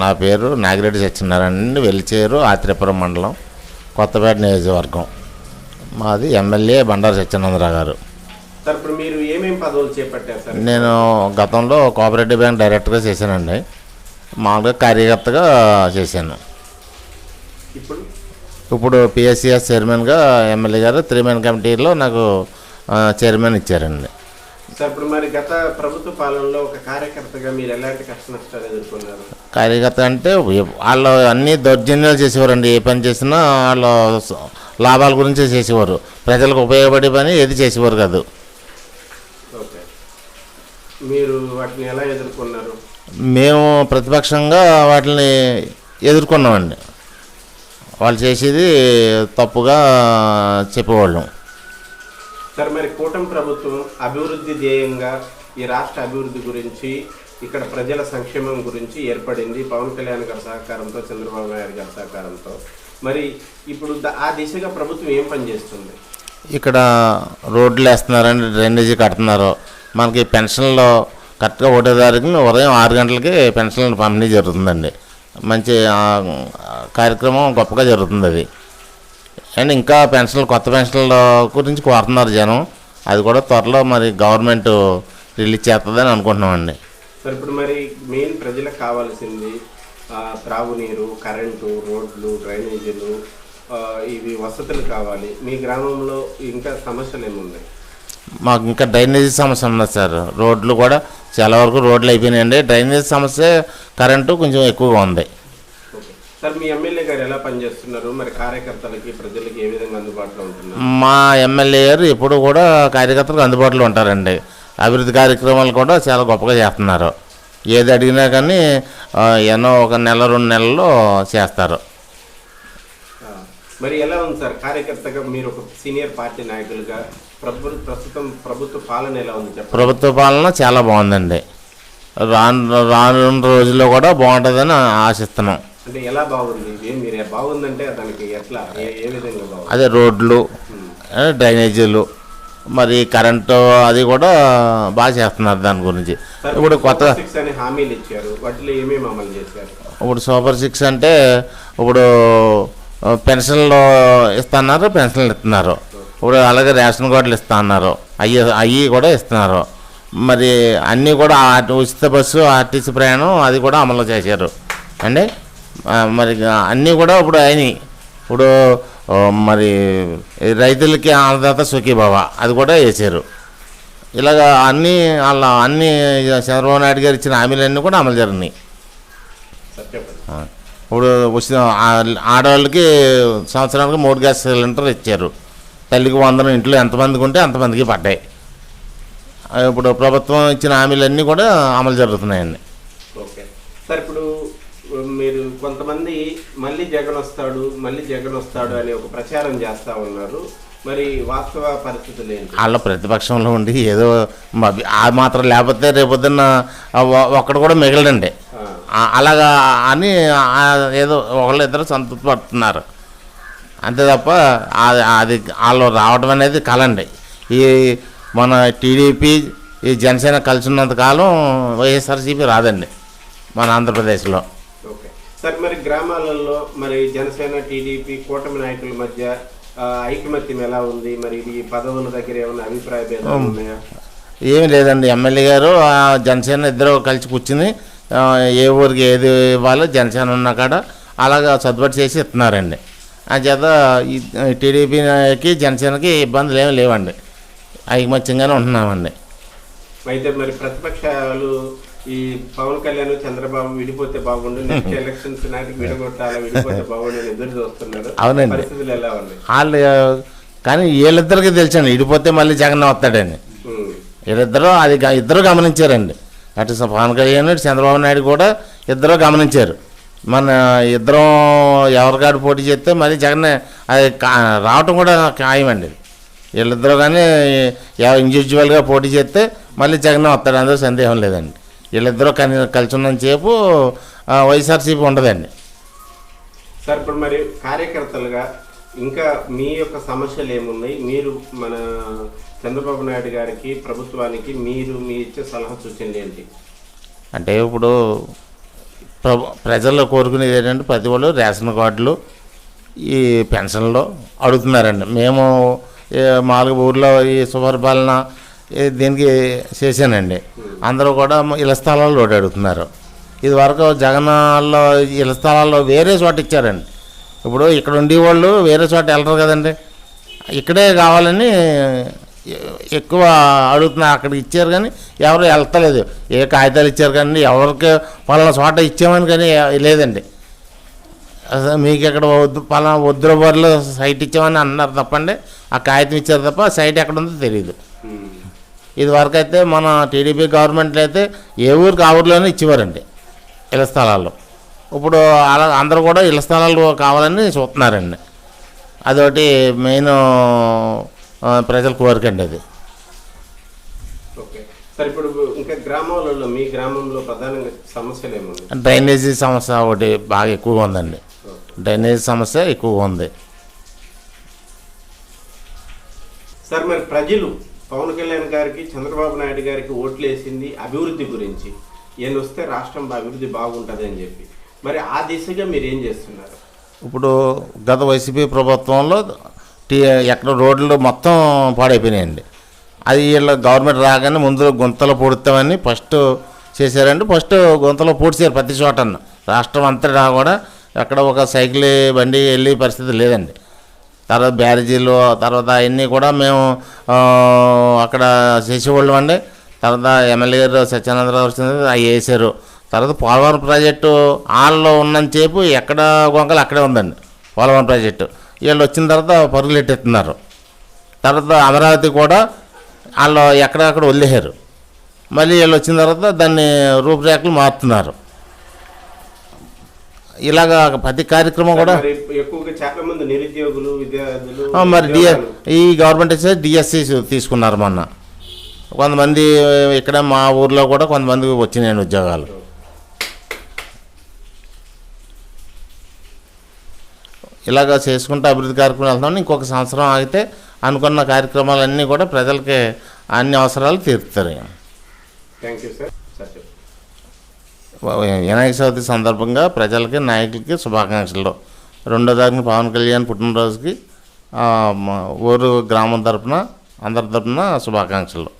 నా పేరు నాగిరెడ్డి సత్యనారాయణ అండి, వెలిచేరు ఆత్రేయపురం మండలం, కొత్తపేట నియోజకవర్గం. మాది ఎమ్మెల్యే బండారు సత్యానందరావు గారు. సార్ ఇప్పుడు మీరు ఏమేమి పదవులు చేపట్టారు సార్? నేను గతంలో కోఆపరేటివ్ బ్యాంక్ డైరెక్టర్గా చేశానండి, మామూలుగా కార్యకర్తగా చేశాను. ఇప్పుడు పిఎస్సిఎస్ చైర్మన్గా ఎమ్మెల్యే గారు 3 మెన్ కమిటీలో నాకు చైర్మన్ ఇచ్చారండి. సార్ ఇప్పుడు మరి గత ప్రభుత్వ పాలనలో ఒక కార్యకర్తగా మీరు ఎలాంటి కష్ట నష్టాలు ఎదుర్కొన్నారు? కార్యకర్త అంటే వాళ్ళు అన్నీ దౌర్జన్యాలు చేసేవారండి. ఏ పని చేసినా వాళ్ళు లాభాల గురించే చేసేవారు, ప్రజలకు ఉపయోగపడే పని ఏది చేసేవారు కాదు. ఓకే, మీరు వాటిని ఎలా ఎదుర్కొన్నారు? మేము ప్రతిపక్షంగా వాటిని ఎదుర్కొన్నామండి. వాళ్ళు చేసేది తప్పుగా చెప్పేవాళ్ళం. సార్ మరి కూటమి ప్రభుత్వం అభివృద్ధి ధ్యేయంగా ఈ రాష్ట్ర అభివృద్ధి గురించి, ఇక్కడ ప్రజల సంక్షేమం గురించి ఏర్పడింది పవన్ కళ్యాణ్ గారి సహకారంతో, చంద్రబాబు నాయుడు గారి సహకారంతో. మరి ఇప్పుడు ఆ దిశగా ప్రభుత్వం ఏం పనిచేస్తుంది? ఇక్కడ రోడ్లు వేస్తున్నారండి, డ్రైనేజీ కడుతున్నారు. మనకి పెన్షన్లో కరెక్ట్గా 1వ తారీఖున ఉదయం 6 గంటలకి పెన్షన్లు పంపిణీ జరుగుతుందండి. మంచి కార్యక్రమం గొప్పగా జరుగుతుంది అది. అండ్ ఇంకా పెన్షన్లు, కొత్త పెన్షన్ల గురించి కోరుతున్నారు జనం. అది కూడా త్వరలో మరి గవర్నమెంట్ రిలీజ్ చేస్తుందని అనుకుంటున్నామండి. సార్ ఇప్పుడు మరి మెయిన్ ప్రజలకు కావాల్సింది త్రాగునీరు, కరెంటు, రోడ్లు, డ్రైనేజీలు, ఇవి వసతులు కావాలి. మీ గ్రామంలో ఇంకా సమస్యలు ఏమున్నాయి? మాకు ఇంకా డ్రైనేజీ సమస్య ఉన్నది సార్. రోడ్లు కూడా చాలా వరకు రోడ్లు అయిపోయినాయండి. డ్రైనేజీ సమస్య, కరెంటు కొంచెం ఎక్కువగా ఉంది. సార్ మీ ఎమ్మెల్యే గారు ఎలా పనిచేస్తున్నారు? మరి కార్యకర్తలకి, ప్రజలకి ఏ విధంగా అందుబాటులో ఉంటున్నారు? మా ఎమ్మెల్యే గారు ఎప్పుడు కూడా కార్యకర్తలకు అందుబాటులో ఉంటారండి. అభివృద్ధి కార్యక్రమాలు కూడా చాలా గొప్పగా చేస్తున్నారు. ఏది అడిగినా కానీ ఎన్నో 1 నెల 2 నెలల్లో చేస్తారు. మరి ఎలా ఉంది సార్ కార్యకర్తగా, మీరు ఒక సీనియర్ పార్టీ నాయకులుగా ప్రస్తుతం ప్రభుత్వ పాలన ఎలా ఉంది? ప్రభుత్వ పాలన చాలా బాగుందండి. రాను రోజుల్లో కూడా బాగుంటుందని ఆశిస్తున్నాం. అంటే ఎలా బాగుంది? మీరు బాగుందంటే దానికి ఎట్లా, ఏ విధంగా బాగుంది? అదే రోడ్లు, డ్రైనేజీలు, మరి కరెంటు అది కూడా బాగా చేస్తున్నారు. దాని గురించి ఇప్పుడు కొత్త హామీలు ఇచ్చారు, వాటిలో ఏమేమి అమలు చేశారు? ఇప్పుడు సూపర్ 6 అంటే ఇప్పుడు పెన్షన్లు ఇస్తున్నారు, పెన్షన్లు ఇస్తున్నారు. ఇప్పుడు అలాగే రేషన్ కార్డులు ఇస్తా అన్నారు, అవి కూడా ఇస్తున్నారు. మరి అన్నీ కూడా ఉచిత బస్సు, ఆర్టీసీ ప్రయాణం అది కూడా అమలు చేశారు అండి. మరి అన్నీ కూడా ఇప్పుడు అయినాయి. ఇప్పుడు మరి రైతులకి అన్నదాత సుఖీభవ అది కూడా వేసారు. ఇలాగ అన్నీ చంద్రబాబు నాయుడు గారు ఇచ్చిన హామీలన్నీ కూడా అమలు జరిగినాయి. ఇప్పుడు ఆడవాళ్ళకి సంవత్సరానికి 3 గ్యాస్ సిలిండర్ ఇచ్చారు. తల్లికి 100 ఇంట్లో ఎంతమందికి ఉంటే అంతమందికి పడ్డాయి. ఇప్పుడు ప్రభుత్వం ఇచ్చిన హామీలన్నీ కూడా అమలు జరుగుతున్నాయండి. ఓకే సార్, ఇప్పుడు మీరు కొంతమంది మళ్ళీ జగన్ వస్తాడు అని ఒక ప్రచారం చేస్తూ ఉన్నారు. మరి వాస్తవ పరిస్థితులు ఏంటి? వాళ్ళ ప్రతిపక్షంలో ఉండి ఏదో ఆ మాత్రం లేకపోతే రేపొద్దున్న ఒక్కడు కూడా మిగలడండి. అలాగా అని ఏదో ఒకళ్ళిద్దరు సంతృప్తి పడుతున్నారు అంతే తప్ప అది వాళ్ళు రావడం అనేది కలండి. ఈ మన టీడీపీ, ఈ జనసేన కలిసి ఉన్నంత కాలం వైఎస్ఆర్సీపీ రాదండి మన ఆంధ్రప్రదేశ్లో. ఓకే సార్, మరి గ్రామాలలో మరి జనసేన, టీడీపీ కూటమి నాయకుల మధ్య ఐకమత్యం ఎలా ఉంది? మరి ఈ పదవుల దగ్గర ఏమైనా అభిప్రాయ భేదాలు ఉన్నాయా? ఏమీ లేదండి. ఎమ్మెల్యే గారు జనసేన ఇద్దరు కలిసి కూర్చుని ఏ ఊరికి ఏది ఇవ్వాలో జనసేన ఉన్న కాడ అలాగా సర్దుబాటు చేసి ఇస్తున్నారండి. చేత ఈ టీడీపీకి, జనసేనకి ఇబ్బందులు ఏమీ లేవండి, ఐకమత్యంగానే ఉంటున్నామండి. అయితే మరి ప్రతిపక్షాలు ఈ పవన్ కళ్యాణ్, చంద్రబాబు విడిపోతే బాగుండు, నెక్స్ట్ ఎలక్షన్స్ నాటికి విడిపోతే బాగుండు ఎదురు చూస్తున్నారు. అవునండి, పరిస్థితులు ఎలా ఉన్నాయి? వాళ్ళు కానీ వీళ్ళిద్దరికి తెలిసండి విడిపోతే మళ్ళీ జగన్ వస్తాడని. వీళ్ళిద్దరూ ఇద్దరు గమనించారండి. అటు పవన్ కళ్యాణ్, చంద్రబాబు నాయుడు కూడా ఇద్దరు గమనించారు. మన ఇద్దరం ఎవరికాడు పోటీ చేస్తే మళ్ళీ జగన్ అది రావటం కూడా ఖాయమండి. వీళ్ళిద్దరూ కానీ ఇండివిజువల్గా పోటీ చేస్తే మళ్ళీ జగన్ వస్తాడు, అందులో సందేహం లేదండి. వీళ్ళిద్దరూ కలిసి ఉన్నంతసేపు వైఎస్ఆర్సీపీ ఉండదండి. సార్ ఇప్పుడు మరి కార్యకర్తలుగా ఇంకా మీ యొక్క సమస్యలు ఏమున్నాయి? మీరు మన చంద్రబాబు నాయుడు గారికి, ప్రభుత్వానికి మీరు మీ ఇచ్చే సలహా సూచనలు ఏంటి? అంటే ఇప్పుడు ప్రజల్లో కోరుకునేది ఏంటంటే ప్రతి వాళ్ళు రేషన్ కార్డులు ఈ పెన్షన్లు అడుగుతున్నారండి. మేము మామూలుగా ఊర్లో ఈ సుపరిపాలన దీనికి చేశానండి. అందరూ కూడా ఇళ్ల స్థలాల్లో ఒకటి అడుగుతున్నారు. ఇది వరకు జగన్లో ఇళ్ల స్థలాల్లో వేరే చోట ఇచ్చారండి. ఇప్పుడు ఇక్కడ ఉండేవాళ్ళు వేరే చోట వెళ్ళరు కదండి, ఇక్కడే కావాలని ఎక్కువ అడుగుతున్నారు. అక్కడికి ఇచ్చారు కానీ ఎవరు వెళ్తలేదు. ఏ కాగితాలు ఇచ్చారు కానీ ఎవరికి పలానా చోట ఇచ్చామని కానీ లేదండి. అసలు మీకు ఇక్కడ పలానా వద్దురబర్లో సైట్ ఇచ్చామని అన్నారు తప్పండి, ఆ కాగితం ఇచ్చారు తప్ప సైట్ ఎక్కడ ఉందో తెలియదు. ఇది వరకు అయితే మన టీడీపీ గవర్నమెంట్లో అయితే ఏ ఊరికి ఆ ఊరిలోనే ఇచ్చేవారండి ఇళ్ల స్థలాల్లో. ఇప్పుడు అలా అందరూ కూడా ఇళ్ల స్థలాలు కావాలని చూస్తున్నారండి. అదొకటి మెయిన్ ప్రజల కోరికండి అది. ఓకే సార్, ఇప్పుడు ఇంకా గ్రామాలలో మీ గ్రామంలో ప్రధానంగా సమస్యలు ఏముంది? డ్రైనేజీ సమస్య ఒకటి బాగా ఎక్కువగా ఉందండి. డ్రైనేజీ సమస్య ఎక్కువగా ఉంది సార్. మరి ప్రజలు పవన్ కళ్యాణ్ గారికి చంద్రబాబు నాయుడు గారికి ఓట్లు వేసింది అభివృద్ధి గురించి, ఈయన వస్తే రాష్ట్రం అభివృద్ధి బాగుంటుంది అని చెప్పి, మరి ఆ దిశగా మీరు ఏం చేస్తున్నారు? ఇప్పుడు గత వైసీపీ ప్రభుత్వంలో ఎక్కడ రోడ్లు మొత్తం పాడైపోయినాయండి. అది వీళ్ళ గవర్నమెంట్ రాగానే ముందు గుంతలు పూడుతామని ఫస్ట్ చేశారండి. ఫస్ట్ గుంతలో పూడ్చారు ప్రతి చోట. రాష్ట్రం అంతటా కూడా ఎక్కడ ఒక సైకిల్ బండి వెళ్ళే పరిస్థితి లేదండి. తర్వాత బ్యారేజీలు తర్వాత అవన్నీ కూడా మేము అక్కడ చేసేవాళ్ళం అండి. తర్వాత ఎమ్మెల్యే గారు సత్యానందరావు వచ్చింది అవి వేసారు. తర్వాత పోలవరం ప్రాజెక్టు ఆళ్ళలో ఉన్నంతసేపు ఎక్కడ గొంకలు అక్కడే ఉందండి పోలవరం ప్రాజెక్టు. వీళ్ళు వచ్చిన తర్వాత పరుగులు ఎట్టేస్తున్నారు. తర్వాత అమరావతి కూడా వాళ్ళు ఎక్కడక్కడ వదిలేశారు. మళ్ళీ వీళ్ళు వచ్చిన తర్వాత దాన్ని రూపురేఖలు మారుతున్నారు. ఇలాగా ప్రతి కార్యక్రమం కూడా ఎక్కువగా చాలా మంది నిరుద్యోగులు విద్యార్థులు మరి ఈ గవర్నమెంట్ వచ్చే డిఎస్సి తీసుకున్నారు మొన్న. కొంతమంది ఇక్కడ మా ఊర్లో కూడా కొంతమందికి వచ్చినాయి ఉద్యోగాలు. ఇలాగ చేసుకుంటూ అభివృద్ధి కార్యక్రమాలు వెళ్తామని ఇంకొక సంవత్సరం ఆగితే అనుకున్న కార్యక్రమాలన్నీ కూడా ప్రజలకి అన్ని అవసరాలు తీరుతారు. Thank you sir. Vinayaka Chavithi సందర్భంగా ప్రజలకి నాయకులకి శుభాకాంక్షలు. 2వ తారీఖున పవన్ కళ్యాణ్ పుట్టినరోజుకి ఊరు గ్రామం తరపున అందరి తరపున శుభాకాంక్షలు.